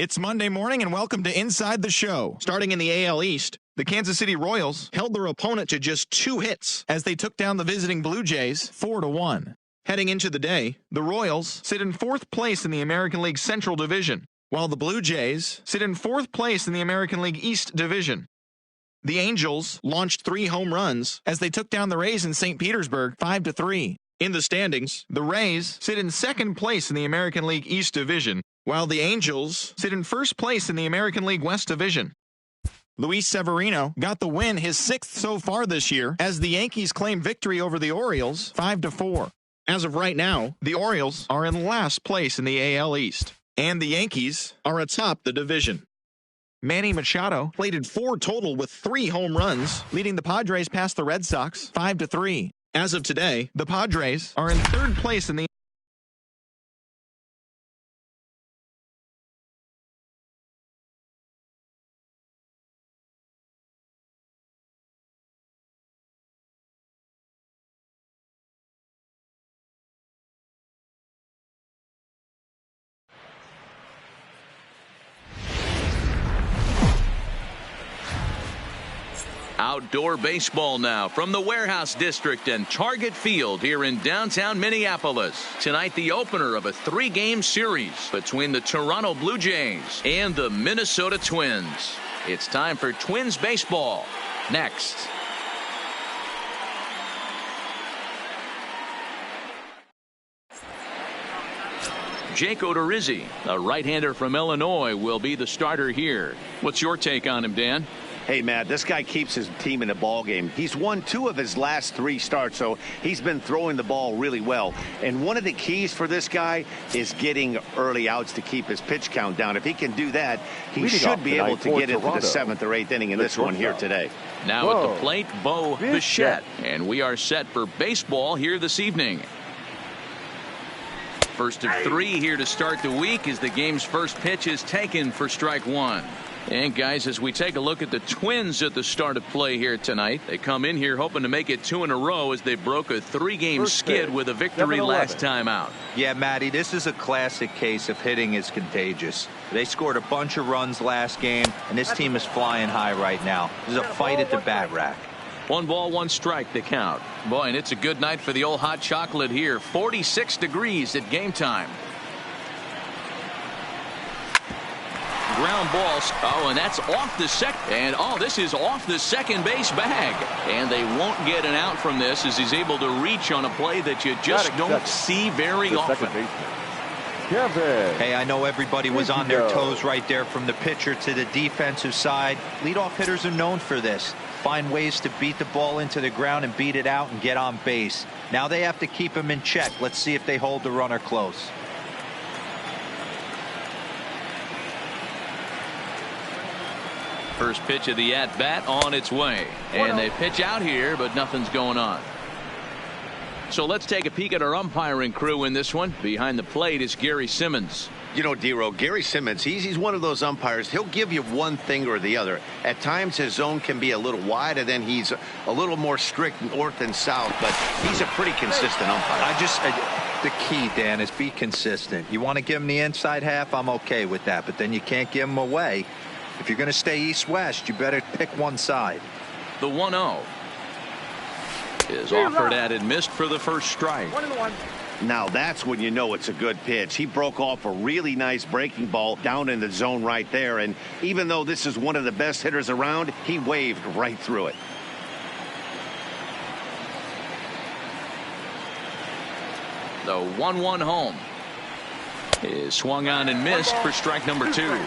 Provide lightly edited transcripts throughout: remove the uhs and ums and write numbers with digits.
It's Monday morning and welcome to Inside the Show. Starting in the AL East, the Kansas City Royals held their opponent to just 2 hits as they took down the visiting Blue Jays 4-1. Heading into the day, the Royals sit in 4th place in the American League Central Division, while the Blue Jays sit in 4th place in the American League East Division. The Angels launched 3 home runs as they took down the Rays in St. Petersburg 5-3. In the standings, the Rays sit in 2nd place in the American League East Division, while the Angels sit in 1st place in the American League West Division. Luis Severino got the win, his 6th so far this year, as the Yankees claim victory over the Orioles 5-4. As of right now, the Orioles are in last place in the AL East, and the Yankees are atop the division. Manny Machado plated 4 total with 3 home runs, leading the Padres past the Red Sox 5-3. As of today, the Padres are in 3rd place in the Outdoor baseball now from the Warehouse District and Target Field here in downtown Minneapolis. Tonight, the opener of a 3-game series between the Toronto Blue Jays and the Minnesota Twins. It's time for Twins baseball. Next. Jake Odorizzi, a right-hander from Illinois, will be the starter here. What's your take on him, Dan? Hey, Matt, this guy keeps his team in the ball game. He's won 2 of his last 3 starts, so he's been throwing the ball really well. And one of the keys for this guy is getting early outs to keep his pitch count down. If he can do that, he should be able to get into the 7th or 8th inning in this one here today. Now at the plate, Bo Bichette. And we are set for baseball here this evening. First of 3 here to start the week as the game's first pitch is taken for strike 1. And guys, as we take a look at the Twins at the start of play here tonight, they come in here hoping to make it 2 in a row as they broke a 3-game skid with a victory last time out. Yeah, Matty, this is a classic case of hitting is contagious. They scored a bunch of runs last game, and this team is flying high right now. There's a fight at the bat rack. 1 ball, 1 strike to count. Boy, and it's a good night for the old hot chocolate here. 46 degrees at game time. Ground balls. Oh, and that's off the second. And this is off the second base bag. And they won't get an out from this as he's able to reach on a play that you just don't see very often. Hey, I know everybody was on their toes right there from the pitcher to the defensive side. Leadoff hitters are known for this. Find ways to beat the ball into the ground and beat it out and get on base. Now they have to keep him in check. Let's see if they hold the runner close. First pitch of the at-bat on its way. And they pitch out here, but nothing's going on. So let's take a peek at our umpiring crew in this one. Behind the plate is Gary Simmons. You know, D-Row, Gary Simmons, he's one of those umpires. He'll give you one thing or the other. At times his zone can be a little wide, and then he's a little more strict north and south, but he's a pretty consistent umpire. The key, Dan, is be consistent. You want to give him the inside half, I'm okay with that, but then you can't give him away. If you're going to stay east-west, you better pick one side. The 1-0 is offered at and missed for the first strike. 1-1. Now that's when you know it's a good pitch. He broke off a really nice breaking ball down in the zone right there, and even though this is one of the best hitters around, he waved right through it. The 1-1 home is swung on and missed for strike number 2.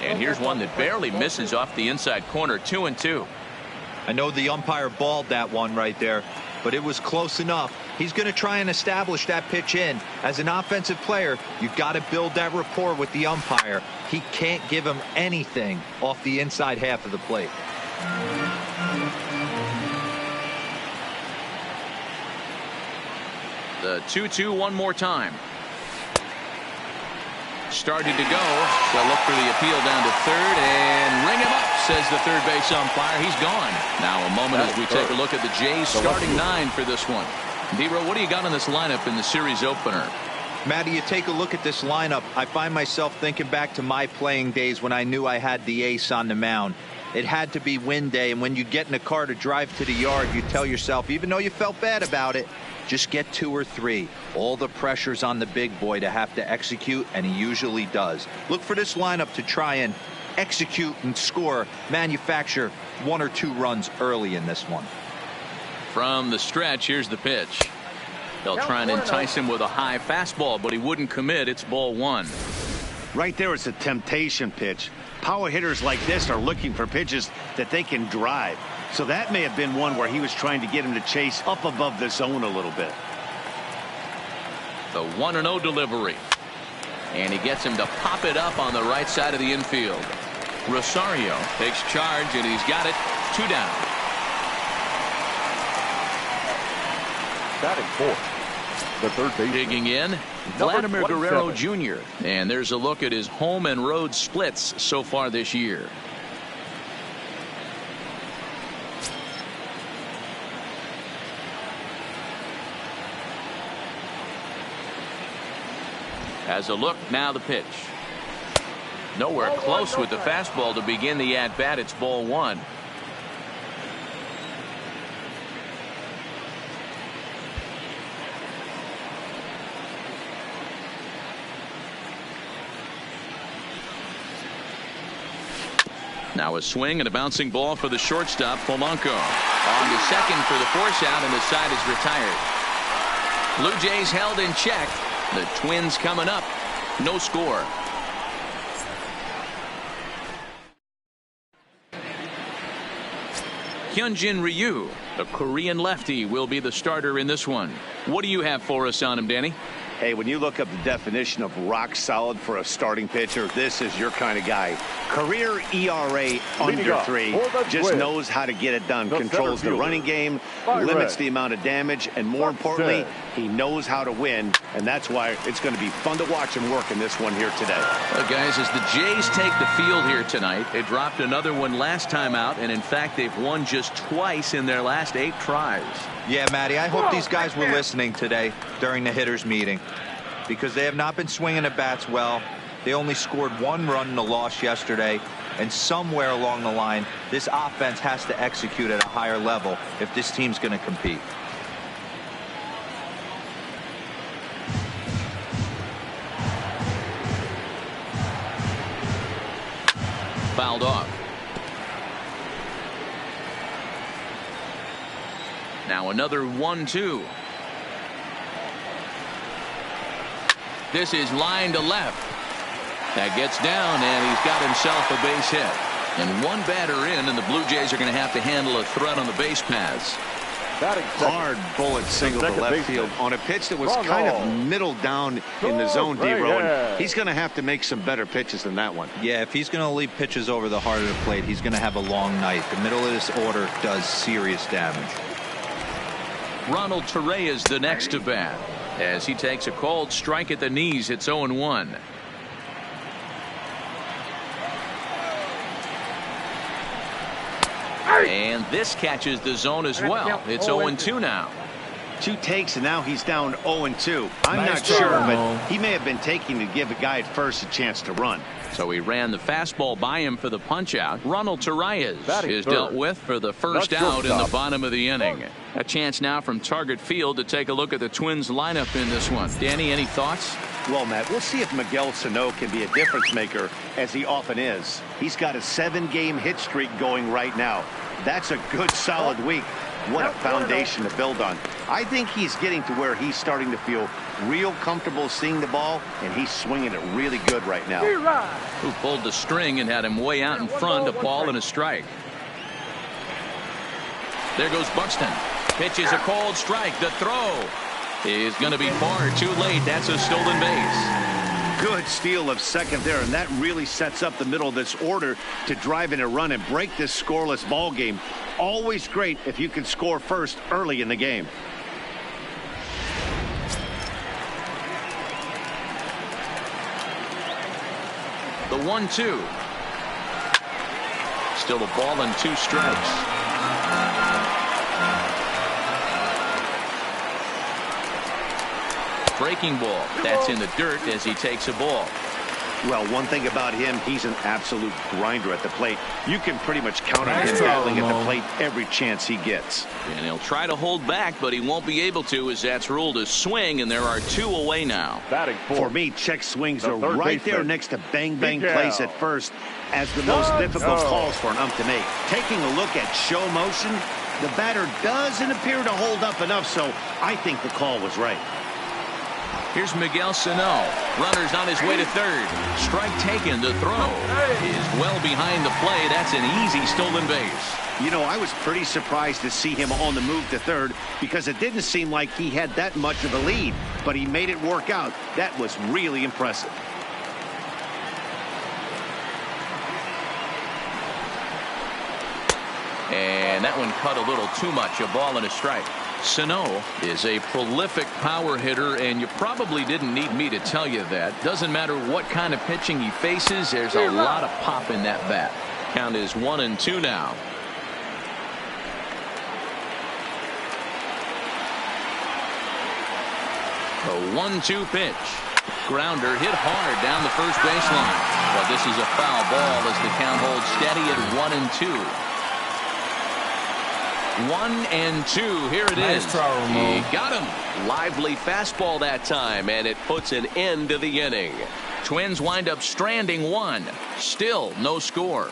And here's one that barely misses off the inside corner. 2-2. I know the umpire balled that one right there, but it was close enough. He's going to try and establish that pitch in. As an offensive player, you've got to build that rapport with the umpire. He can't give him anything off the inside half of the plate. The 2-2 one more time. Started to go. They'll look for the appeal down to third and ring him up, says the third base umpire. He's gone. Now a moment as we take a look at the Jays starting 9 for this one. D-Row, what do you got on this lineup in the series opener? Matty, you take a look at this lineup. I find myself thinking back to my playing days when I knew I had the ace on the mound. It had to be win day, and when you get in a car to drive to the yard, you tell yourself, even though you felt bad about it, just get 2 or 3. All the pressure's on the big boy to have to execute, and he usually does. Look for this lineup to try and execute and score, manufacture 1 or 2 runs early in this one. From the stretch, here's the pitch. They'll try and entice him with a high fastball, but he wouldn't commit. It's ball 1. Right there is a temptation pitch. Power hitters like this are looking for pitches that they can drive. So that may have been one where he was trying to get him to chase up above the zone a little bit. The 1-0 delivery. And he gets him to pop it up on the right side of the infield. Rosario takes charge, and he's got it. 2 down. Batting fourth, the third baseman. Digging in, Vladimir Guerrero Jr. And there's a look at his home and road splits so far this year. As a look, now the pitch. Nowhere close with the fastball to begin the at-bat. It's ball 1. Now a swing and a bouncing ball for the shortstop, Polanco. On to second for the force out, and the side is retired. Blue Jays held in check. The Twins coming up. No score. Hyunjin Ryu, the Korean lefty, will be the starter in this one. What do you have for us on him, Danny? Hey, when you look up the definition of rock solid for a starting pitcher, this is your kind of guy. Career ERA under 3, just knows how to get it done, controls the running game, limits the amount of damage, and more importantly, he knows how to win, and that's why it's going to be fun to watch him work in this one here today. Well, guys, as the Jays take the field here tonight, they dropped another one last time out, and in fact, they've won just twice in their last 8 tries. Yeah, Matty, I hope these guys were listening today during the hitters meeting, because they have not been swinging the bats well. They only scored 1 run in the loss yesterday, and somewhere along the line, this offense has to execute at a higher level if this team's going to compete. Fouled off. Now another 1-2. This is line to left. That gets down, and he's got himself a base hit. And 1 batter in, and the Blue Jays are going to have to handle a threat on the base paths. Hard bullet single to left field on a pitch that was kind of middle down in the zone, D-Row. And he's going to have to make some better pitches than that one. Yeah, if he's going to leave pitches over the heart of the plate, he's going to have a long night. The middle of this order does serious damage. Ronald Torreyes the next to bat as he takes a cold strike at the knees. It's 0-1. And this catches the zone as well. It's 0-2 now. 2 takes, and now he's down 0-2. I'm not sure, but he may have been taking to give a guy at first a chance to run. So he ran the fastball by him for the punch out. Ronald Torreyes is dealt with for the first out in the bottom of the inning. A chance now from Target Field to take a look at the Twins lineup in this one. Danny, any thoughts? Well, Matt, we'll see if Miguel Sano can be a difference maker, as he often is. He's got a 7-game hit streak going right now. That's a good, solid week. What a foundation to build on. I think he's getting to where he's starting to feel real comfortable seeing the ball, and he's swinging it really good right now. Who pulled the string and had him way out in front, a ball and a strike. There goes Buxton. Pitches a cold strike. The throw is going to be far too late. That's a stolen base. Good steal of second there, and that really sets up the middle of this order to drive in a run and break this scoreless ball game. Always great if you can score first early in the game. The 1-2. Still a ball and 2 strikes. Breaking ball. That's in the dirt as he takes a ball. Well, one thing about him, he's an absolute grinder at the plate. You can pretty much count on him battling at the plate every chance he gets. And he'll try to hold back, but he won't be able to, as that's ruled a swing, and there are 2 away now. Batting For me, check swings are right there next to bang-bang plays at first as the most difficult calls for an ump to make. Taking a look at show motion, the batter doesn't appear to hold up enough, so I think the call was right. Here's Miguel Sano. Runners on his way to third. Strike taken. The throw is well behind the play. That's an easy stolen base. You know, I was pretty surprised to see him on the move to third because it didn't seem like he had that much of a lead, but he made it work out. That was really impressive. And that one cut a little too much. A ball and a strike. Sano is a prolific power hitter, and you probably didn't need me to tell you that. Doesn't matter what kind of pitching he faces, there's a lot of pop in that bat. Count is 1-2 now. A 1-2 pitch. Grounder hit hard down the first baseline. But this is a foul ball as the count holds steady at 1-2. 1-2. Here it is. He got him. Lively fastball that time, and it puts an end to the inning. Twins wind up stranding 1. Still no score.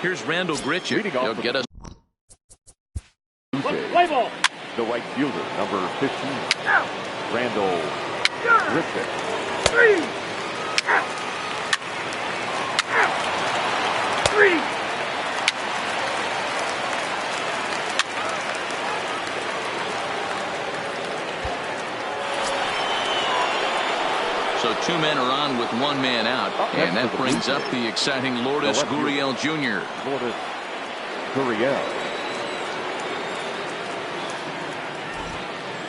Here's Randall Grichuk. He'll get us. The right fielder, number 15, Randall Grichuk. 3. So 2 men are on with 1 man out, and that brings up the exciting Lourdes Gurriel Jr. Lourdes Gurriel.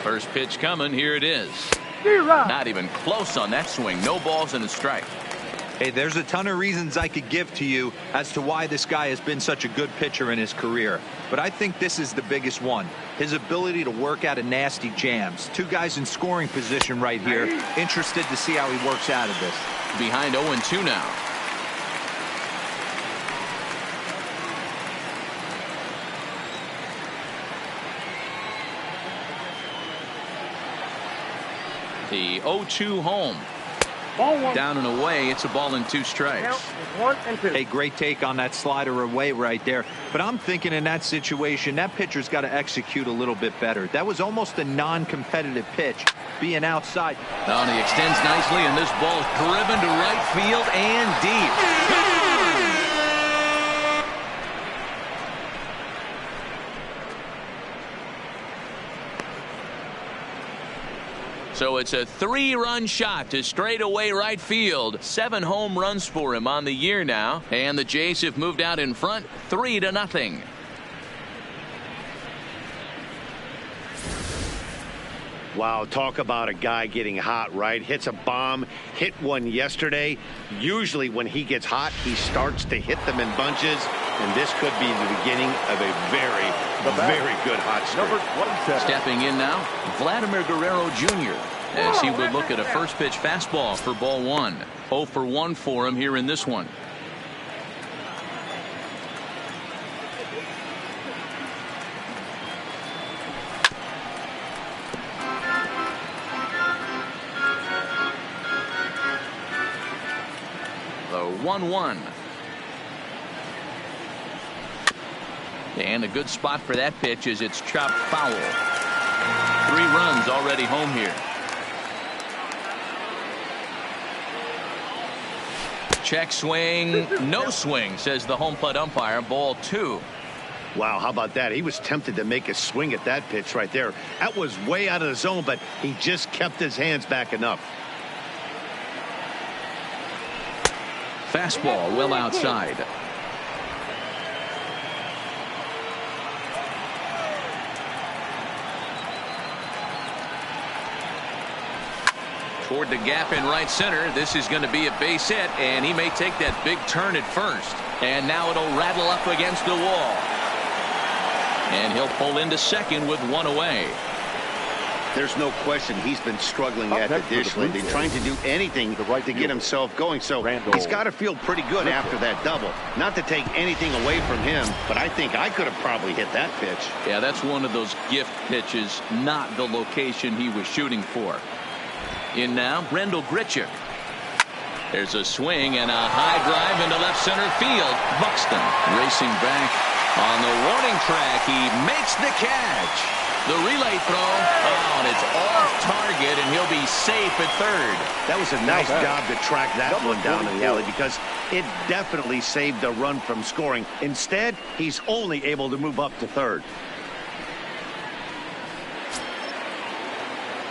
First pitch coming. Here it is. Not even close on that swing. No balls and a strike. Hey, there's a ton of reasons I could give to you as to why this guy has been such a good pitcher in his career. But I think this is the biggest one. His ability to work out of nasty jams. 2 guys in scoring position right here. Interested to see how he works out of this. Behind 0-2 now. The 0-2 home. Down and away. It's a ball and 2 strikes. 1-2. Hey, great take on that slider away right there. But I'm thinking in that situation, that pitcher's got to execute a little bit better. That was almost a non-competitive pitch, being outside. Oh, and he extends nicely, and this ball is driven to right field and deep. So it's a 3-run shot to straightaway right field. 7 home runs for him on the year now. And the Jays have moved out in front 3-0. Wow, talk about a guy getting hot, right? Hits a bomb, hit one yesterday. Usually when he gets hot, he starts to hit them in bunches. And this could be the beginning of a very good hot streak. Stepping in now, Vladimir Guerrero Jr. as he would look at a first pitch fastball for ball 1. 0 for 1 for him here in this one. The 1-1. And a good spot for that pitch as it's chopped foul. 3 runs already home here. Check swing, no swing, says the home plate umpire. Ball 2. Wow, how about that? He was tempted to make a swing at that pitch right there. That was way out of the zone, but he just kept his hands back enough. Fastball well outside. Toward the gap in right center. This is going to be a base hit, and he may take that big turn at first. And now it'll rattle up against the wall. And he'll pull into second with one away. There's no question he's been struggling at the dish lately, trying to do anything to get himself going. So he's got to feel pretty good after that double. Not to take anything away from him, but I think I could have probably hit that pitch. Yeah, that's one of those gift pitches, not the location he was shooting for. In now, Randall Grichuk. There's a swing and a high drive into left center field. Buxton racing back on the warning track. He makes the catch. The relay throw, and it's off target, and he'll be safe at third. That was a nice job to track that one down in the alley because it definitely saved a run from scoring. Instead, he's only able to move up to third.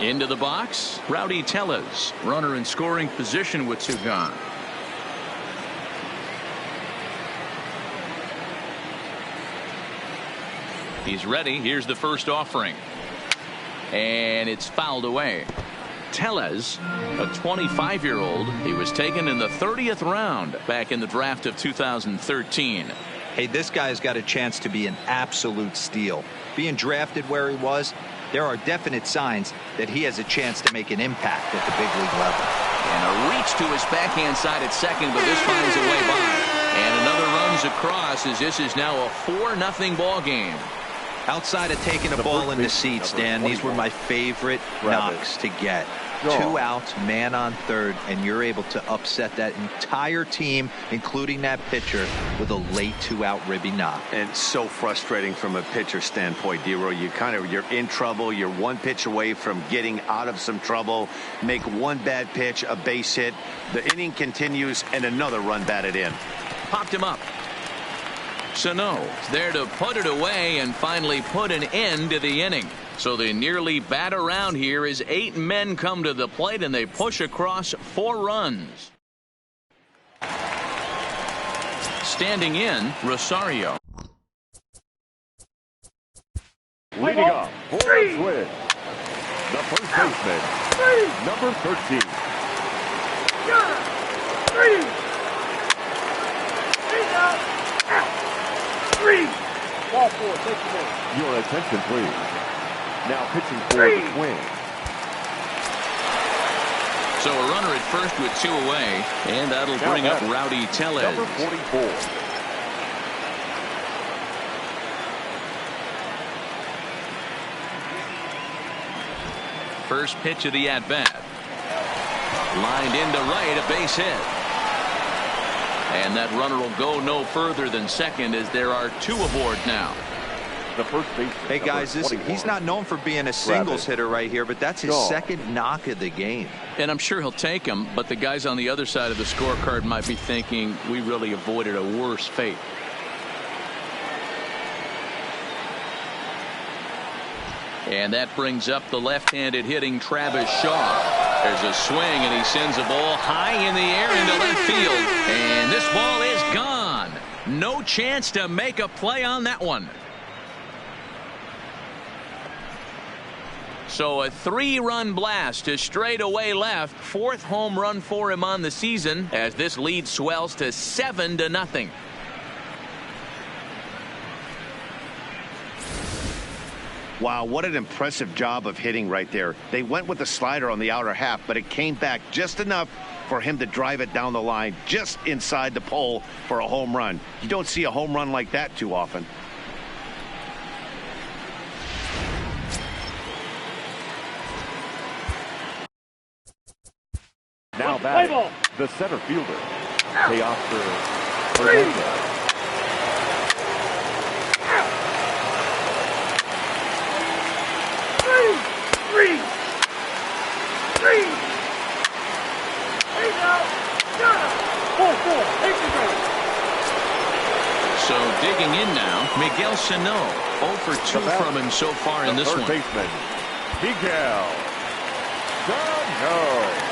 Into the box, Rowdy Tellez, runner in scoring position with two gone. He's ready. Here's the first offering. And it's fouled away. Tellez, a 25-year-old. He was taken in the 30th round back in the draft of 2013. Hey, this guy's got a chance to be an absolute steal. Being drafted where he was, there are definite signs that he has a chance to make an impact at the big league level. And a reach to his backhand side at second, but this finds a way by. And another runs across as this is now a 4-0 ball game. Outside of taking a ball in the seats, Dan, these were my favorite knocks to get. 2 outs, man on third, and you're able to upset that entire team, including that pitcher, with a late 2-out ribby knock. And so frustrating from a pitcher standpoint, D-Roy. You're in trouble. You're one pitch away from getting out of some trouble. Make one bad pitch, a base hit. The inning continues, and another run batted in. Popped him up. Sano there to put it away and finally put an end to the inning. So they nearly bat around here as 8 men come to the plate and they push across 4 runs. Standing in, Rosario. Leading off for the Twins, the first baseman, number 13. Ball 4, take the ball. Your attention, please. Now pitching for the Twins. So a runner at first with 2 away, and that'll bring up Rowdy Tellez. Number 44. First pitch of the at-bat. Lined into right, a base hit. And that runner will go no further than second as there are 2 aboard now. The first base. Hey guys, he's not known for being a singles hitter right here, but that's his second knock of the game. And I'm sure he'll take him, but the guys on the other side of the scorecard might be thinking we really avoided a worse fate. And that brings up the left-handed hitting Travis Shaw. There's a swing, and he sends a ball high in the air into left field. And this ball is gone. No chance to make a play on that one. So a 3-run blast to straightaway left. 4th home run for him on the season as this lead swells to 7-0. Wow, what an impressive job of hitting right there. They went with the slider on the outer half, but it came back just enough for him to drive it down the line just inside the pole for a home run. You don't see a home run like that too often. Now batting, the center fielder, Teoscar Hernandez. So digging in now, Miguel Sano. 0 for 2 from him so far in this one. Third baseman, Miguel Sano.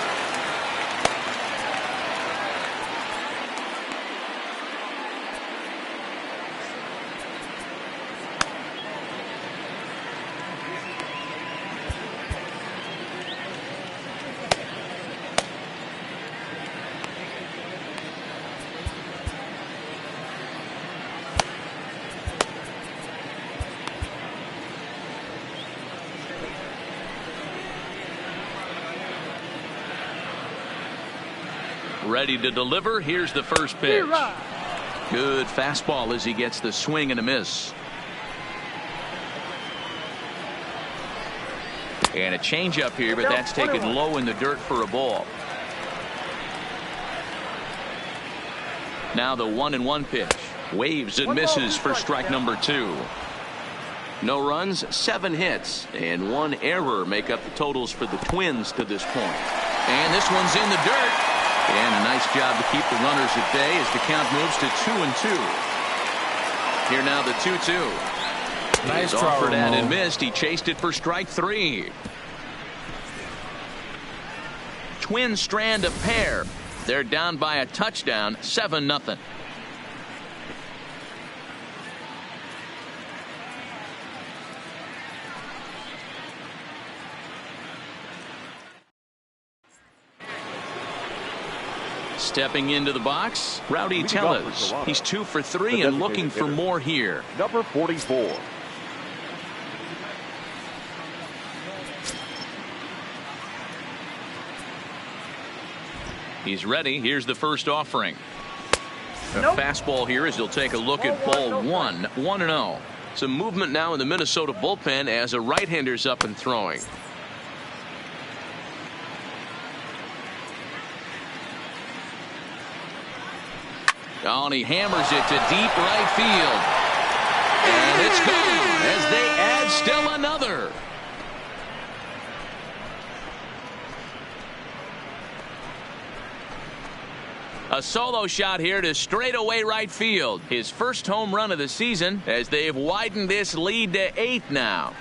Ready to deliver. Here's the first pitch. Good fastball as he gets the swing and a miss. And a changeup here, but that's taken low in the dirt for a ball. Now the 1-1 pitch. Waves and misses for strike number 2. No runs, 7 hits, and 1 error make up the totals for the Twins to this point. And this one's in the dirt. And a nice job to keep the runners at bay as the count moves to 2-2. Here now the 2-2. Nice He's draw, offered at and Ramon. missed. He chased it for strike 3. Twins strand a pair. They're down by a touchdown, 7-0. Stepping into the box, Rowdy Tellez. He's 2 for 3 and looking for more here. Number 44. He's ready. Here's the first offering. A fastball here as he'll take a look at ball 1. 1-0. Some movement now in the Minnesota bullpen as a right-hander's up and throwing. Oh, and he hammers it to deep right field. And it's gone as they add still another. A solo shot here to straightaway right field. His first home run of the season as they've widened this lead to 8 now.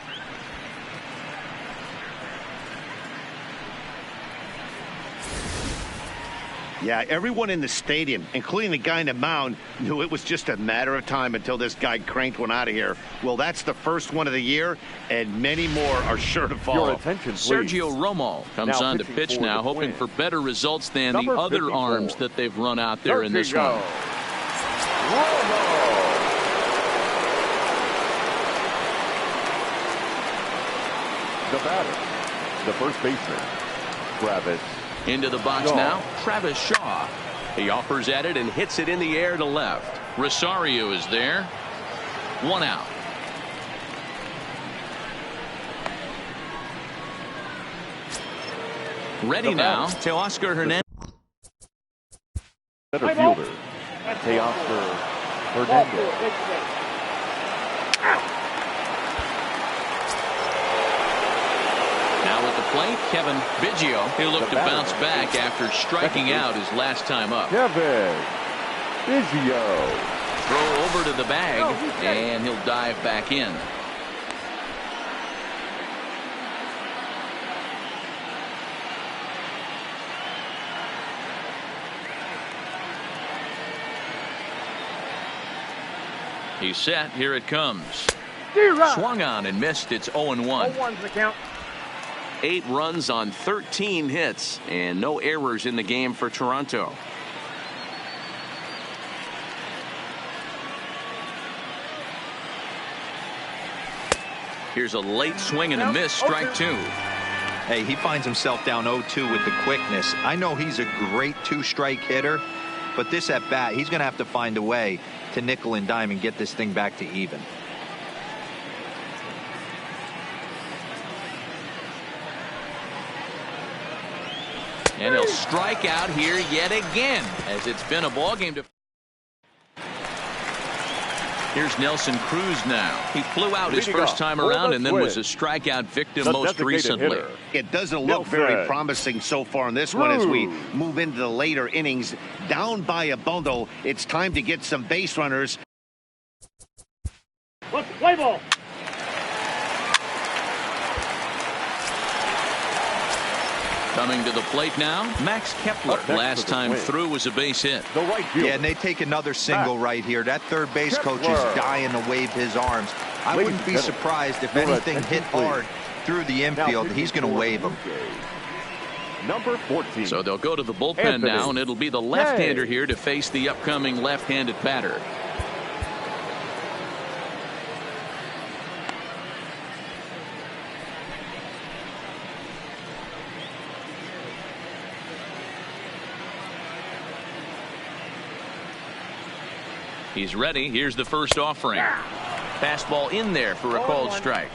Yeah, everyone in the stadium, including the guy in the mound, knew it was just a matter of time until this guy cranked one out of here. Well, that's the first one of the year, and many more are sure to follow. Your attention, please. Sergio Romo comes Now on to pitching pitch for now, the hoping Twins. for better results than Number the other 54. arms that they've run out there in this Sergio one. Romo. The batter, the first baseman, Travis. Into the box Shaw. now, Travis Shaw. He offers at it and hits it in the air to left. Rosario is there. 1 out. Ready now, Teoscar Hernandez. Center fielder, Teoscar Hernandez. Now at the plate, Kevin Biggio. He'll look to bounce back after striking out his last time up. Kevin Biggio. Throw over to the bag, and he'll dive back in. He's set. Here it comes. Swung on and missed. It's 0-1. 0-1's the count. 8 runs on 13 hits and no errors in the game for Toronto. Here's a late swing and a miss. Strike 2. Hey, he finds himself down 0-2 with the quickness. I know he's a great 2-strike hitter, but this at bat, he's going to have to find a way to nickel and dime and get this thing back to even. And he'll strike out here yet again as it's been a ball game to. Here's Nelson Cruz now. He flew out his first time around and then was a strikeout victim most recently. It doesn't look very promising so far in this one as we move into the later innings. Down by a bundle, it's time to get some base runners. Let's play ball. Coming to the plate now, Max Kepler. Last time through was a base hit. The right fielder. Yeah, and they take another single right here. That third base coach is Kepler. dying to wave his arms. I Ladies wouldn't be and surprised if your anything attention, hit hard through the infield. Now He's going to pitching wave for him. the Blue Jays, Number 14. So they'll go to the bullpen Anthony now, and it'll be the left-hander Yay. here to face the upcoming left-handed batter. He's ready. Here's the first offering. Fastball in there for a called strike.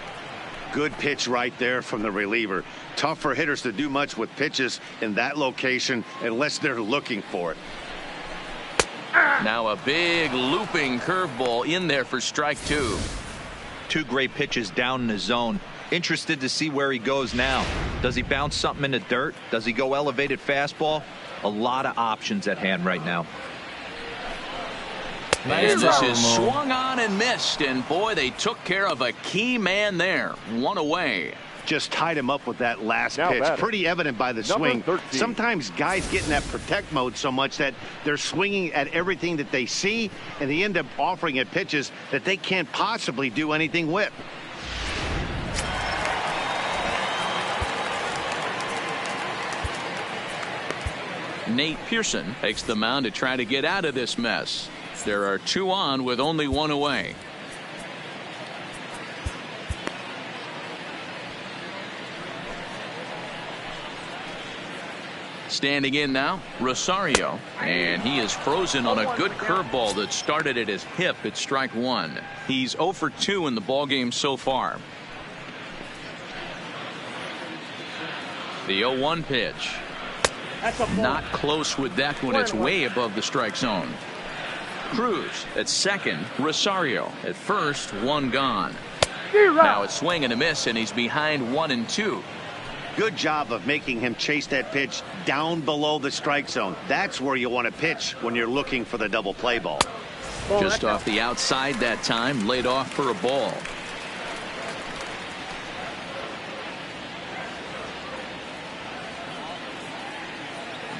Good pitch right there from the reliever. Tough for hitters to do much with pitches in that location unless they're looking for it. Now a big looping curveball in there for strike two. Two great pitches down in the zone. Interested to see where he goes now. Does he bounce something in the dirt? Does he go elevated fastball? A lot of options at hand right now. And this is swung on and missed, and boy, they took care of a key man there. One away. Just tied him up with that last Now pitch. batting. Pretty evident by the Number swing. 13. Sometimes guys get in that protect mode so much that they're swinging at everything that they see, and they end up offering at pitches that they can't possibly do anything with. Nate Pearson takes the mound to try to get out of this mess. There are two on with only one away. Standing in now, Rosario, and he is frozen on a good curveball that started at his hip at strike one. He's 0 for 2 in the ballgame so far. The 0-1 pitch. Not close with that one. It's way above the strike zone. Cruz at second. Rosario at first. One gone. Now it's swing and a miss, and he's behind 1-2. Good job of making him chase that pitch down below the strike zone. That's where you want to pitch when you're looking for the double play ball. Just off the outside that time, laid off for a ball.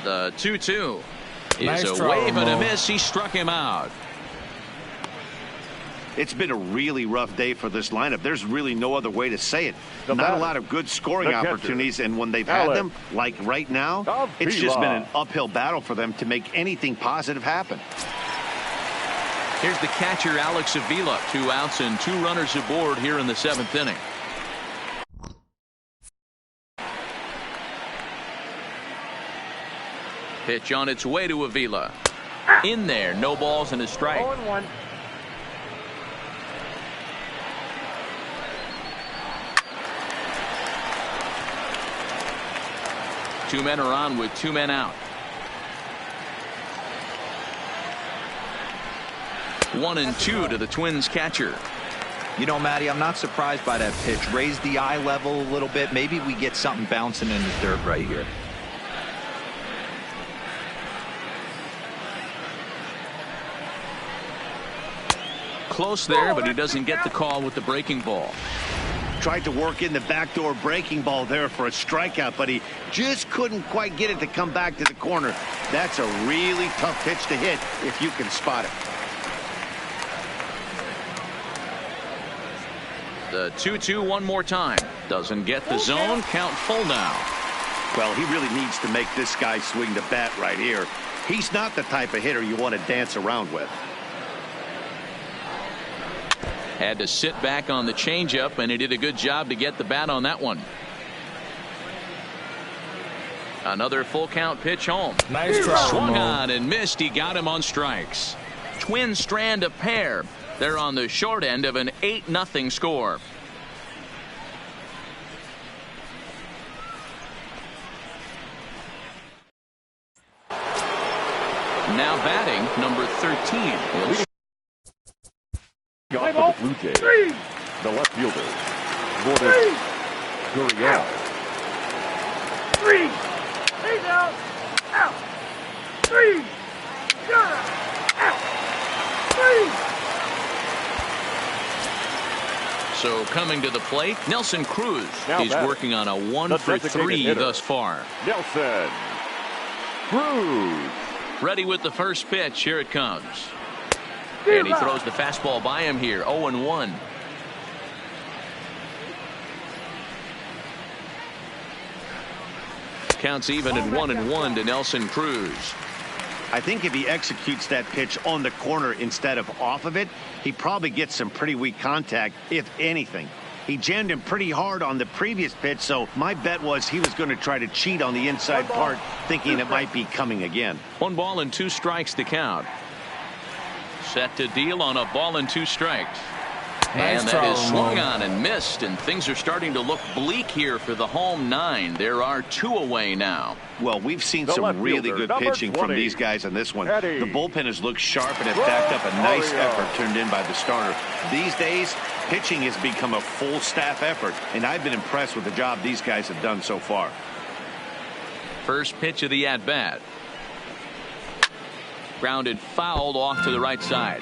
The 2-2 is a wave and a miss. He struck him out. It's been a really rough day for this lineup. There's really no other way to say it. The Not batter, a lot of good scoring the catcher, opportunities, and when they've had Alex them, like right now, it's just been an uphill battle for them to make anything positive happen. Here's the catcher, Alex Avila. 2 outs and 2 runners aboard here in the 7th inning. Pitch on its way to Avila. In there, no balls and a strike. 0-1. Two men are on with 2 men out. 1-2 to the Twins catcher. You know, Matty, I'm not surprised by that pitch. Raise the eye level a little bit. Maybe we get something bouncing in the dirt right here. Close there, but he doesn't get the call with the breaking ball. Tried to work in the backdoor breaking ball there for a strikeout, but he just couldn't quite get it to come back to the corner. That's a really tough pitch to hit if you can spot it. The 2-2 one more time. Doesn't get the zone. Count full now. Well, he really needs to make this guy swing the bat right here. He's not the type of hitter you want to dance around with. Had to sit back on the changeup, and he did a good job to get the bat on that one. Another full count pitch home. Nice try. Swung on and missed. He got him on strikes. Twins strand a pair. They're on the short end of an 8-0 score. Now batting, number 13. Got for the Blue Jays. The left fielder, Gordon Gurriel. 3. He's out. Out. 3. You're out. 3. So coming to the plate, Nelson Cruz. Now He's batting, working on a 1 the for designated 3 hitter. thus far. Nelson Cruz. Ready with the first pitch. Here it comes. And he throws the fastball by him here. 0-1. Counts even at 1-1 to Nelson Cruz. I think if he executes that pitch on the corner instead of off of it, he probably gets some pretty weak contact, if anything. He jammed him pretty hard on the previous pitch, so my bet was he was going to try to cheat on the inside part, thinking it might be coming again. 1 ball and 2 strikes to count. Set to deal on a ball and 2 strikes. Nice And that is throw, swung Mo. on and missed, and things are starting to look bleak here for the home 9. There are 2 away now. Well, we've seen The some left really fielder, good number pitching from 20, these guys on this one. Eddie. The bullpen has looked sharp and have backed up a nice Rosario. effort turned in by the starter. These days, pitching has become a full staff effort, and I've been impressed with the job these guys have done so far. First pitch of the at-bat. Grounded fouled off to the right side.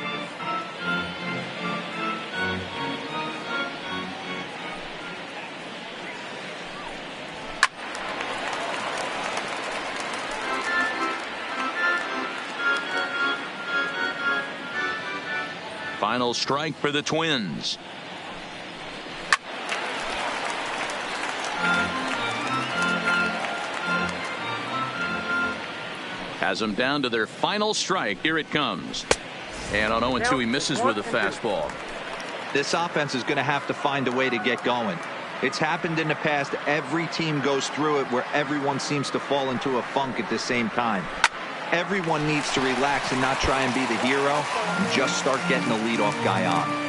Final strike for the Twins. Has them down to their final strike. Here it comes. And on 0-2 he misses with a fastball. This offense is going to have to find a way to get going. It's happened in the past. Every team goes through it where everyone seems to fall into a funk at the same time. Everyone needs to relax and not try and be the hero and just start getting the leadoff guy on.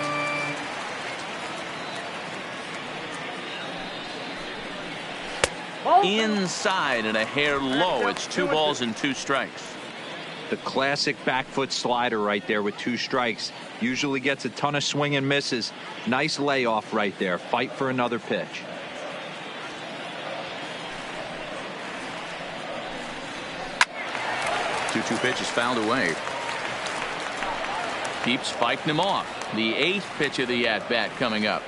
Inside and a hair low. It's 2 balls and 2 strikes. The classic back foot slider right there with 2 strikes. Usually gets a ton of swing and misses. Nice layoff right there. Fight for another pitch. Two pitches fouled away. Keeps fighting him off. The 8th pitch of the at-bat coming up.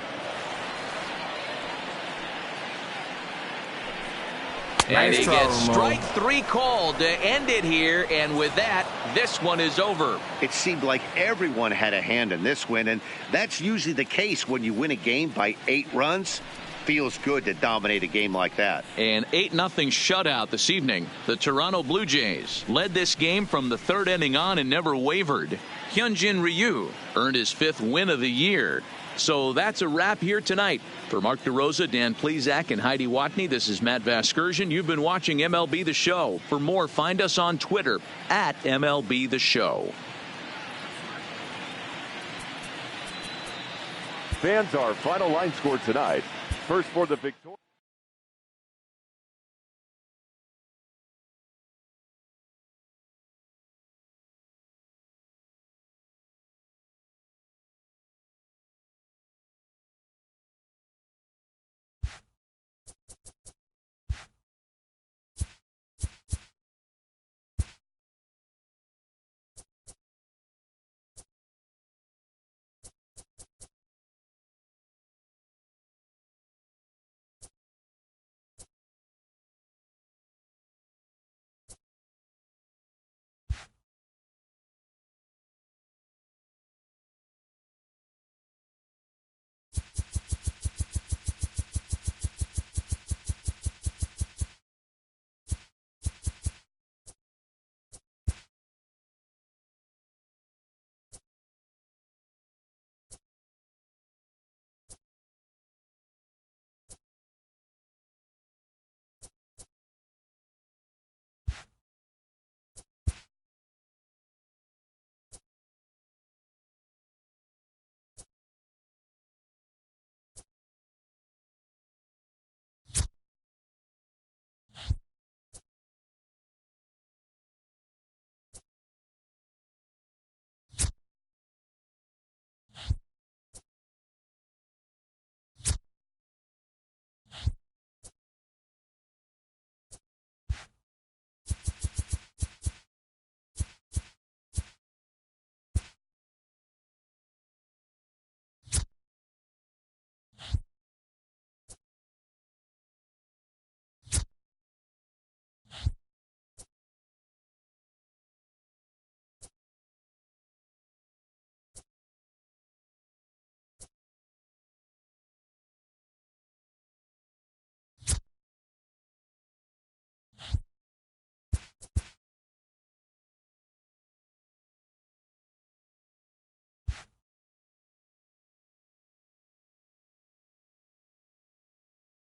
And Nice he throw, gets Mo. strike 3 called to end it here, and with that, this one is over. It seemed like everyone had a hand in this win, and that's usually the case when you win a game by 8 runs. Feels good to dominate a game like that. An 8-0 shutout this evening. The Toronto Blue Jays led this game from the 3rd inning on and never wavered. Hyunjin Ryu earned his 5th win of the year. So that's a wrap here tonight. For Mark DeRosa, Dan Plesac, and Heidi Watney, this is Matt Vasgersian. You've been watching MLB The Show. For more, find us on Twitter at MLB The Show. Fans, our final line score tonight. First for the victory.